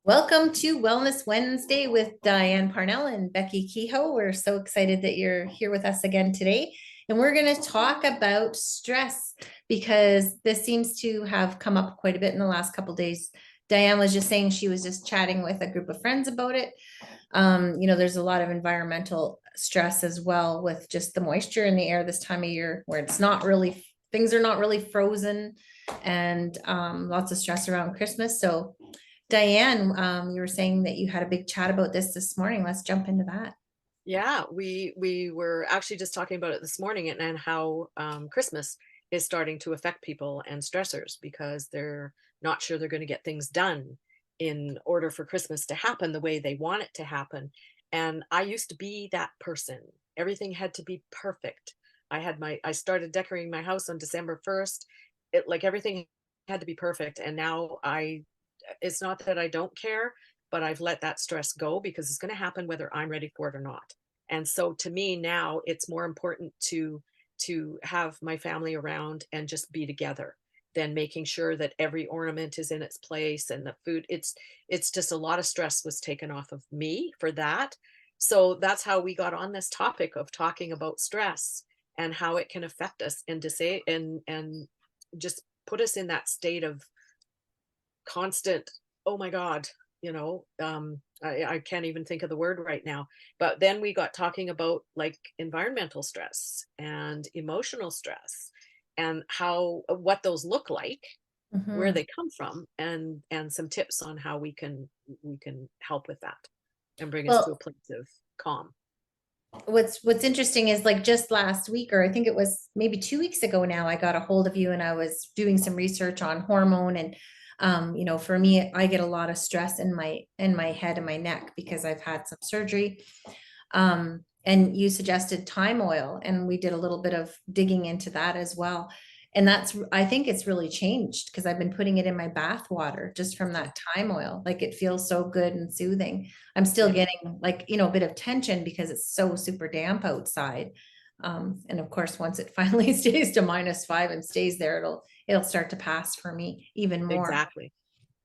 Welcome to Wellness Wednesday with Dianne Parnell and Becky Kehoe. We're so excited that you're here with us again today. And we're going to talk about stress because this seems to have come up quite a bit in the last couple of days. Dianne was just saying she was just chatting with a group of friends about it. There's a lot of environmental stress as well with just the moisture in the air this time of year where things are not really frozen and lots of stress around Christmas. So Dianne, you were saying that you had a big chat about this morning. Let's jump into that. Yeah, we were actually just talking about it this morning and how Christmas is starting to affect people and stressors because they're not sure they're going to get things done in order for Christmas to happen the way they want it to happen. And I used to be that person. Everything had to be perfect. I started decorating my house on December 1st. It like everything had to be perfect. And now it's not that I don't care, but I've let that stress go because it's going to happen whether I'm ready for it or not. And so to me now it's more important to have my family around and just be together than making sure that every ornament is in its place and the food. It's just a lot of stress was taken off of me for that. So that's how we got on this topic of talking about stress and how it can affect us and to say and just put us in that state of constant, oh my God, I can't even think of the word right now. But then we got talking about like environmental stress and emotional stress and how what those look like, where Mhm. they come from, and some tips on how we can help with that and bring us to a Well, place of calm. what's interesting is like just last week, or I think it was maybe 2 weeks ago now, I got a hold of you and I was doing some research on hormone and for me, I get a lot of stress in my head and my neck because I've had some surgery. And you suggested thyme oil, and we did a little bit of digging into that as well. And I think it's really changed because I've been putting it in my bath water just from Yeah, that thyme oil. Like it feels so good and soothing. I'm still yeah, getting like, a bit of tension because it's so super damp outside. And of course, once it finally stays to -5 and stays there, it'll start to pass for me even more. exactly.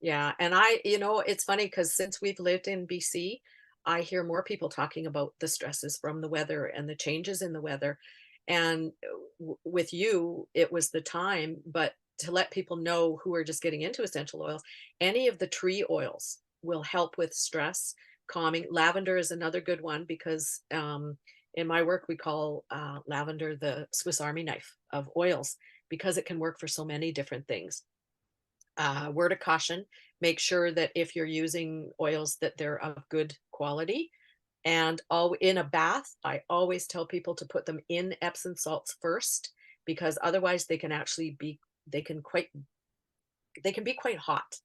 Yeah, and it's funny because since we've lived in BC, I hear more people talking about the stresses from the weather and the changes in the weather. And with you, it was the time, but to let people know who are just getting into essential oils, any of the tree oils will help with stress, calming. Lavender is another good one because in my work, we call lavender the Swiss Army knife of oils because it can work for so many different things. Word of caution, make sure that if you're using oils that they're of good quality. And all in a bath, I always tell people to put them in Epsom salts first because otherwise they can quite they can be quite hot.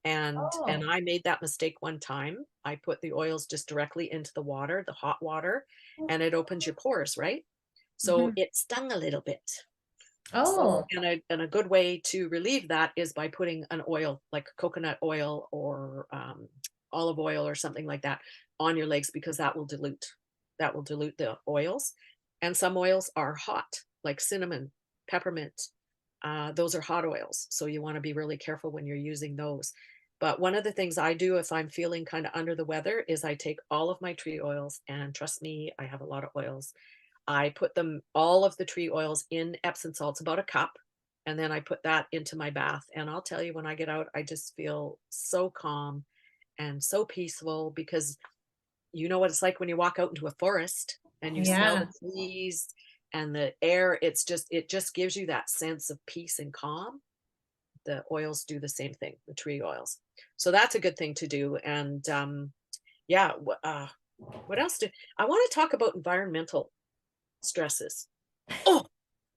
And Oh. I made that mistake one time. I put the oils just directly into the water, the hot water, and it opens your pores, right? So Mhm. it stung a little bit. So, Oh. and a good way to relieve that is by putting an oil, like coconut oil or olive oil or something like that, on your legs because that will dilute the oils. And some oils are hot, like cinnamon, peppermint. Those are hot oils, so you want to be really careful when you're using those. But one of the things I do if I'm feeling kind of under the weather is I take all of my tree oils, and trust me, I have a lot of oils. I put them all of the tree oils in Epsom salts, about a cup, and then I put that into my bath, and I'll tell you when I get out, I just feel so calm and so peaceful because you know what it's like when you walk out into a forest and you smell the Yeah. trees and the air. It just gives you that sense of peace and calm. The oils do the same thing, the tree oils. So that's a good thing to do. And yeah, what else do I want to talk about environmental stresses? Oh,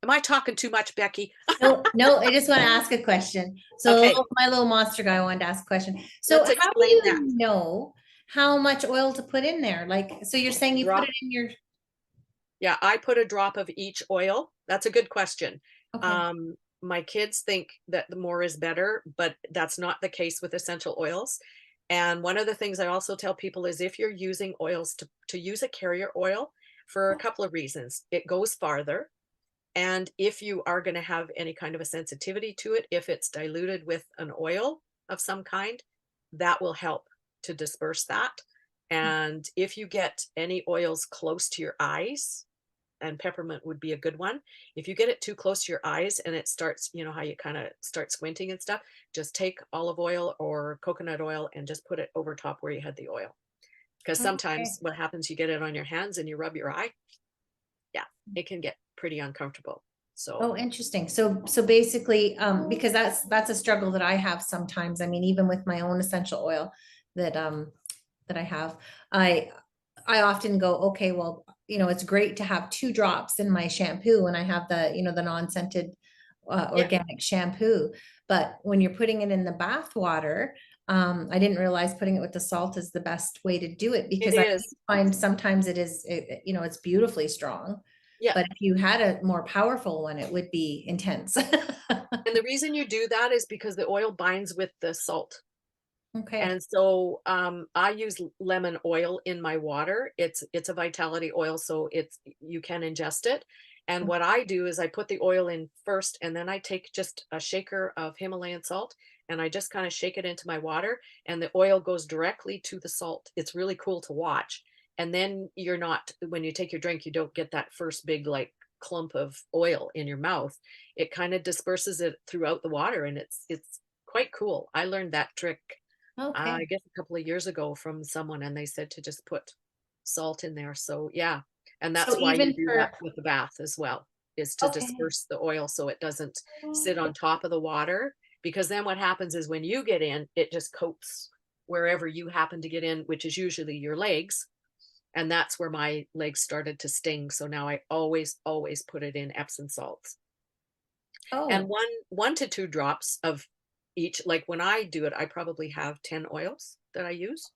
am I talking too much, Becky? No, no, I just want to ask a question. So Okay, my little monster guy wanted to ask a question. So let's how do explain that. you know how much oil to put in there? Like, so you're saying you put it Drop. in your, Yeah, I put a drop of each oil. That's a good question. okay. My kids think that the more is better, but that's not the case with essential oils. And one of the things I also tell people is if you're using oils to use a carrier oil for a couple of reasons. It goes farther. And if you are going to have any kind of a sensitivity to it, if it's diluted with an oil of some kind, that will help. to disperse that. And if you get any oils close to your eyes, and peppermint would be a good one. If you get it too close to your eyes and it starts, you know how you kind of start squinting and stuff, just take olive oil or coconut oil and just put it over top where you had the oil. Because sometimes Okay. what happens, you get it on your hands and you rub your eye. Yeah, it can get pretty uncomfortable. So Oh, interesting. So basically, because that's a struggle that I have sometimes. I mean, even with my own essential oil that I have, I I often go, okay, well, it's great to have 2 drops in my shampoo when I have the non-scented yeah, organic shampoo. But when you're putting it in the bath water, I didn't realize putting it with the salt is the best way to do it it because I is. find sometimes it's beautifully strong. Yeah. But if you had a more powerful one, it would be intense. And the reason you do that is because the oil binds with the salt. Okay. And so I use lemon oil in my water. It's a vitality oil, so it's you can ingest it. And what I do is I put the oil in first, and then I take just a shaker of Himalayan salt, and I just kind of shake it into my water, and the oil goes directly to the salt. It's really cool to watch. And then you're not, when you take your drink, you don't get that first big like clump of oil in your mouth. It kind of disperses it throughout the water, and it's quite cool. I learned that trick I Okay. guess a couple of years ago from someone, and they said to just put salt in there. So yeah, and So that's why you even do that for, with the bath as well, is to okay. disperse the oil so it doesn't sit on top of the water. Because then what happens is when you get in, it just coats wherever you happen to get in, which is usually your legs. And that's where my legs started to sting. So now I always put it in Epsom salts. And Oh, one to 2 drops of each. Like when I do it, I probably have 10 oils that I use.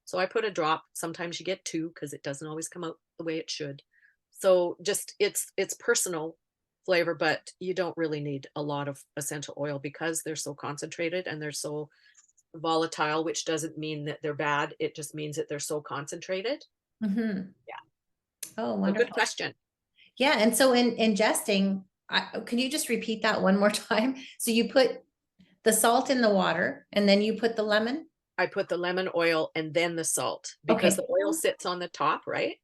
So I put a drop. Sometimes you get 2 because it doesn't always come out the way it should. So just it's personal flavor, but you don't really need a lot of essential oil because they're so concentrated and they're so volatile, which doesn't mean that they're bad. It just means that they're so concentrated. hmm. Yeah. Oh, So good wonderful. question. Yeah. And so in ingesting, can you just repeat that one more time? So you put the salt in the water and then you put the lemon? I put the lemon oil and then the salt because Okay. the oil sits on the top, right?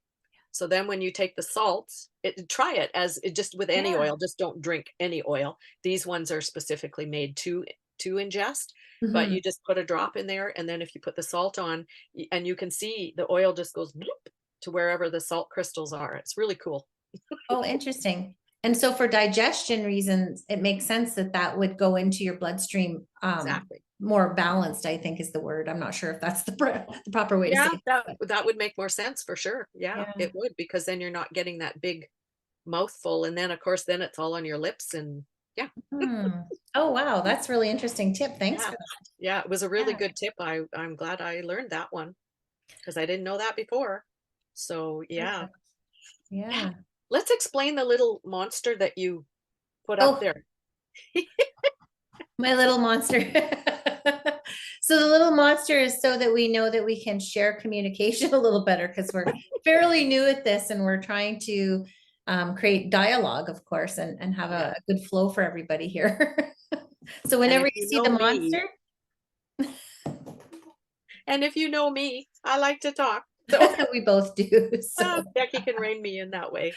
So then when you take the salts, try it as it just with any Yeah. oil, just don't drink any oil. These ones are specifically made to ingest, but Hmm. you just put a drop in there and then if you put the salt on and you can see the oil just goes bloop to wherever the salt crystals are. It's really cool. Oh, interesting. And so for digestion reasons, it makes sense that that would go into your bloodstream Exactly. more balanced, I think is the word. I'm not sure if that's the proper way to say Yeah, it, that but that would make more sense for sure. Yeah, yeah. it would because then you're not getting that big mouthful and then of course then it's all on your lips and yeah. Hmm. Oh, wow. That's really interesting tip. Thanks Yeah. for Yeah, it was a that. really Yeah. good tip. I'm glad I learned that one because I didn't know that before. So, yeah. Perfect. Yeah. Yeah. Let's explain the little monster that you put up Oh, there. my little monster. So the little monster is so that we know that we can share communication a little better because we're fairly new at this and we're trying to create dialogue, of course, and have Yeah. a good flow for everybody here. So And whenever if you you see the know me, monster, I like to talk. So, we both do. So Becky can rein me in that way.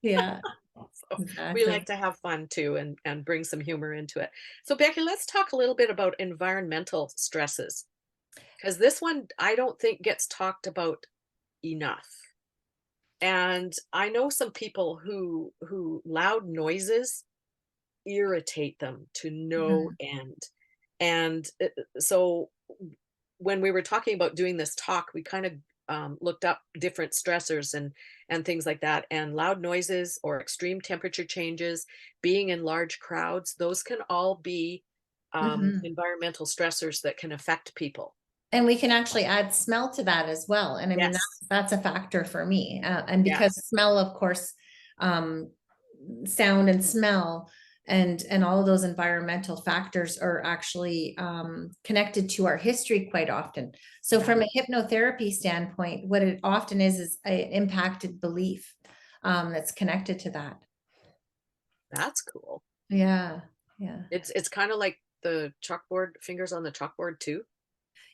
yeah, So, we like exactly. to have fun too and bring some humor into it. So, Becky, let's talk a little bit about environmental stresses because this one I don't think gets talked about enough. And I know some people who loud noises irritate them to no Mhm. end. And so when we were talking about doing this talk, we kind of looked up different stressors and things like that. And loud noises or extreme temperature changes, being in large crowds, those can all be Mhm. environmental stressors that can affect people. And we can actually add smell to that as well. And I mean, Yes. that's a factor for me. And because Yes. smell, of course, um, sound and smell and all of those environmental factors are actually connected to our history quite often. So Yeah. from a hypnotherapy standpoint, what it often is an impacted belief that's connected to that. That's cool. Yeah. Yeah. It's kind of like the chalkboard fingers on the chalkboard too.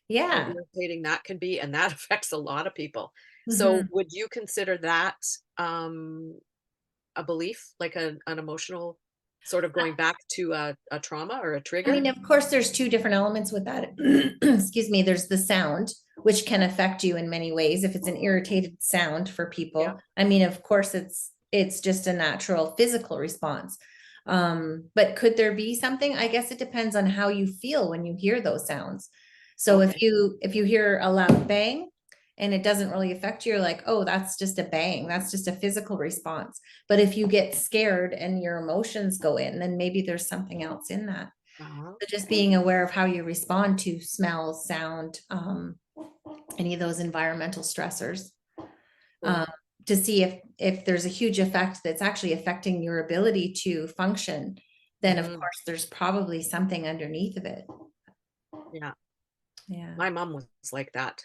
how Yeah. irritating that can be, and that affects a lot of people. So Mhm. would you consider that a belief, like an emotional sort of going back to a trauma or a I trigger? mean, of course, there's two different elements with that. Excuse me. There's the sound, which can affect you in many ways. If it's an irritated sound for Yeah. people, I mean, of course, it's just a natural physical response. But could there be something? I guess it depends on how you feel when you hear those sounds. So Okay. if you hear a loud bang and it doesn't really affect you, you're like, oh, that's just a bang. That's just a physical response. But if you get scared and your emotions go in, then maybe there's something else in that. So just Okay. being aware of how you respond to smell, sound, any of those environmental stressors, um, Cool. to see if there's a huge effect that's actually affecting your ability to function, then of Hmm. course there's probably something underneath of it. Yeah. Yeah. My mom was like that.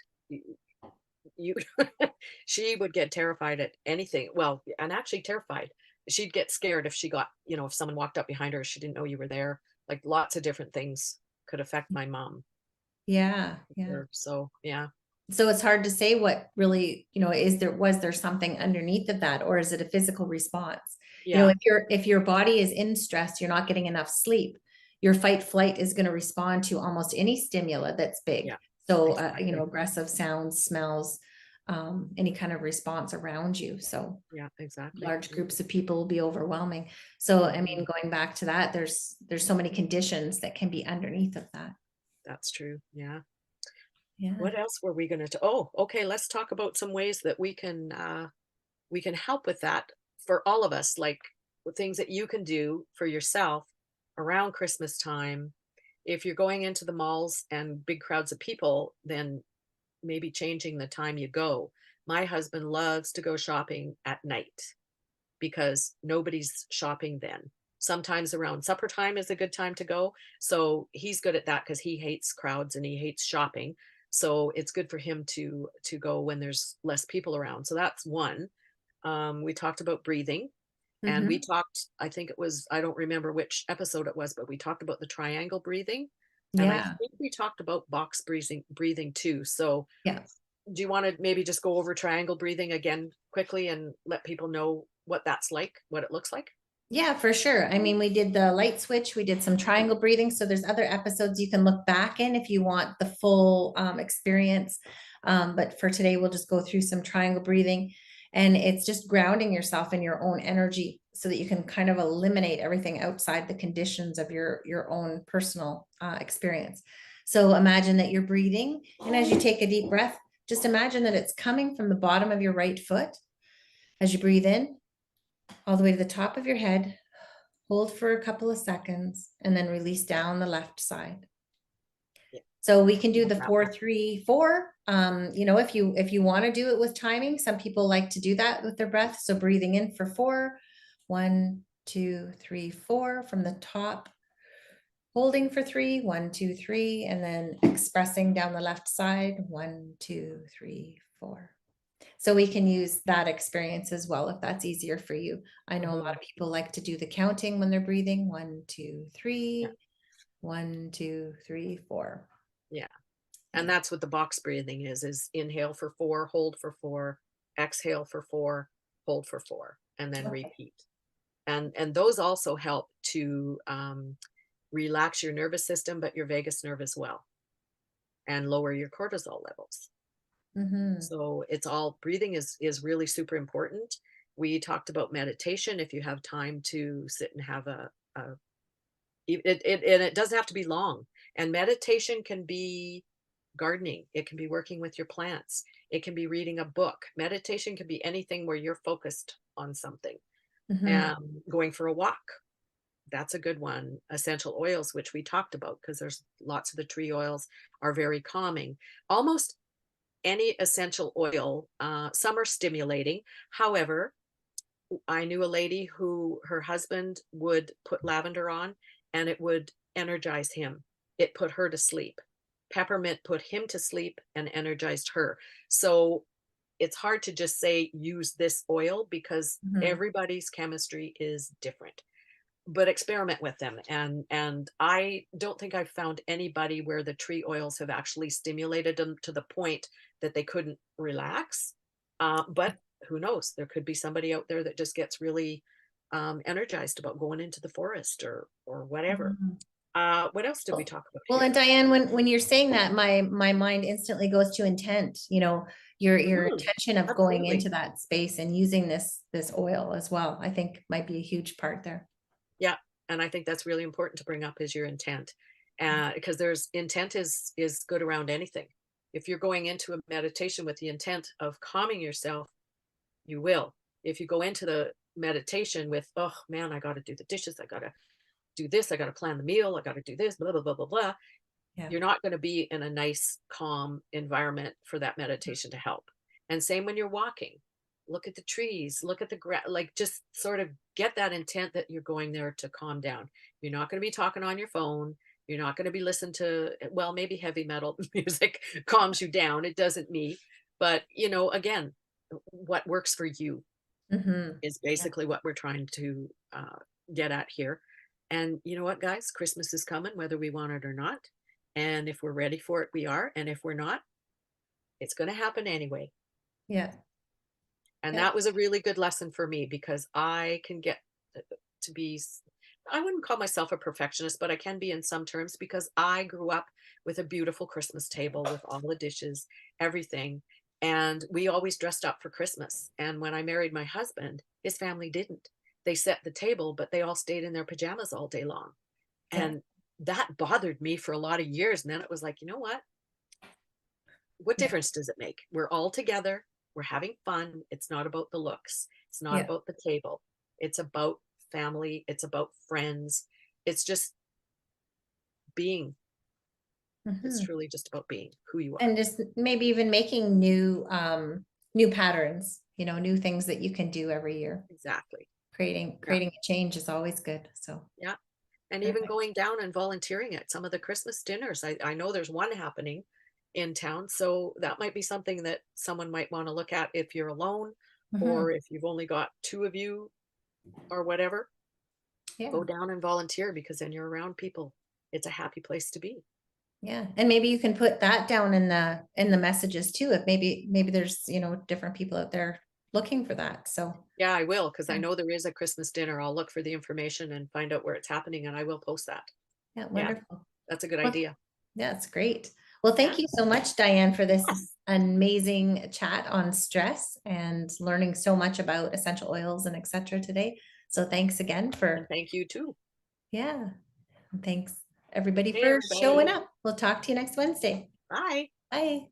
You she would get terrified at anything. Well, and actually terrified. She'd get scared if she got, if someone walked up behind her, she didn't know you were there. Like lots of different things could affect my mom. Yeah. Yeah. So yeah. So it's hard to say what really, was there something underneath of that, or is it a physical response? Yeah. If your body is in stress, you're not getting enough sleep, your fight flight is going to respond to almost any stimuli that's big. Yeah. So, Exactly. aggressive sounds, smells, any kind of response around you. So Yeah, exactly. large groups of people will be overwhelming. So, I mean, Mhm. going back to that, there's so many conditions that can be underneath of that. That's true. Yeah. Yeah. What else were we gonna oh, okay, let's talk about some ways that we can help with that for all of us, like with things that you can do for yourself around Christmas time. If you're going into the malls and big crowds of people, then maybe changing the time you go. My husband loves to go shopping at night because nobody's shopping then. Sometimes around supper time is a good time to go. So he's good at that because he hates crowds and he hates shopping. So it's good for him to go when there's less people around. So that's one. We talked about breathing, and we Hmm. talked, I think it was, I don't remember which episode it was, but we talked about the triangle breathing. And I Yeah. think we talked about box breathing too. So Yeah. do you want to maybe just go over triangle breathing again quickly and let people know what that's like, what it looks like? Yeah, for sure. I mean, we did the light switch, we did some triangle breathing. So there's other episodes you can look back in if you want the full experience. But for today, we'll just go through some triangle breathing. And it's just grounding yourself in your own energy so that you can kind of eliminate everything outside the conditions of your own personal experience. So imagine that you're breathing. And as you take a deep breath, just imagine that it's coming from the bottom of your right foot as you breathe in all the way to the top of your head. Hold for a couple of seconds and then release down the left side. Yeah, So we can do love the that four, one. 3, 4. If you want to do it with timing, some people like to do that with their breath. So breathing in for 4, 1, 2, 3, 4 from the top, holding for 3, 1, 2, 3, and then expressing down the left side, 1, 2, 3, 4. So we can use that experience as well if that's easier for you. I know a lot Mhm. of people like to do the counting when they're breathing. 1, 2, Yeah, 3, 1, 2, 3, 4. yeah. And Yeah. that's what the box breathing is inhale for 4, hold for 4, exhale for 4, hold for 4, and then Okay. repeat. And those also help to relax your nervous system, but your vagus nerve as well, and lower your cortisol levels. Mm-hmm. So it's all breathing is really super important. We talked about meditation. If you have time to sit and have a and it doesn't have to be long. And meditation can be gardening. It can be working with your plants. It can be reading a book. Meditation can be anything where you're focused on something. Mm-hmm. Going for a walk. That's a good one. Essential oils, which we talked about, because there's lots of the tree oils are very calming. Almost any essential oil, some are stimulating. However, I knew a lady who her husband would put lavender on and it would energize him. It put her to sleep. Peppermint put him to sleep and energized her. So it's hard to just say use this oil because Mm-hmm. everybody's chemistry is different. but experiment with them. And I don't think I've found anybody where the tree oils have actually stimulated them to the point that they couldn't relax. But who knows? There could be somebody out there that just gets really energized about going into the forest or whatever. Mhm. What else did we Well, talk about well, here? and Diane, when you're saying that, my mind instantly goes to intent, you know, your Mm, intention of going absolutely. into that space and using this oil as well, I think might be a huge part there. Yeah, and I think that's really important to bring up is your intent, because there's intent is good around anything. If you're going into a meditation with the intent of calming yourself, you will. If you go into the meditation with, oh man, I got to do the dishes, I got to do this, I got to plan the meal, I got to do this, blah blah blah blah blah, Yeah. you're not going to be in a nice, calm environment for that meditation to help. And same when you're walking. Look at the trees, look at the grass, like just sort of get that intent that you're going there to calm down. You're not going to be talking on your phone. You're not going to be listening to, well, maybe heavy metal music calms you down. It doesn't me. But, again, what works for you Hmm. is Yeah. basically what we're trying to get at here. And you know what, guys? Christmas is coming, whether we want it or not. And if we're ready for it, we are. And if we're not, it's going to happen anyway. Yeah. And Yeah. that was a really good lesson for me because I can get to be, I wouldn't call myself a perfectionist, but I can be in some terms because I grew up with a beautiful Christmas table with all the dishes, everything. And we always dressed up for Christmas. And when I married my husband, his family didn't. They set the table, but they all stayed in their pajamas all day long. Yeah. And that bothered me for a lot of years. And then it was like, you know what Yeah. difference does it make? We're all together. We're having fun. It's not about the looks. It's not Yeah. about the table. It's about family. It's about friends. It's just being. It's Hmm. truly just about being who you are. And just maybe even making new patterns, you know, new things that you can do every year. Exactly. Creating Yeah. creating a change is always good. So Yeah. And even perfect. going down and volunteering at some of the Christmas dinners. I know there's one happening in town. So that might be something that someone might want to look at if you're alone Hmm. or if you've only got two of you or whatever. Yeah. Go down and volunteer because then you're around people. It's a happy place to be. Yeah. And maybe you can put that down in the messages too. If maybe there's, you know, different people out there looking for that. So Yeah, I will because I yeah, know there is a Christmas dinner. I'll look for the information and find out where it's happening and I will post that. yeah, Yeah, wonderful. that's a good Well, idea. yeah, it's great. Well, Yeah. thank you so much, Diane, for this Yes. amazing chat on stress and learning so much about essential oils and etc. today. So thanks again And for, thank you too. yeah, and thanks everybody Okay, for showing everybody. up. We'll talk to you next Wednesday. Bye. Bye.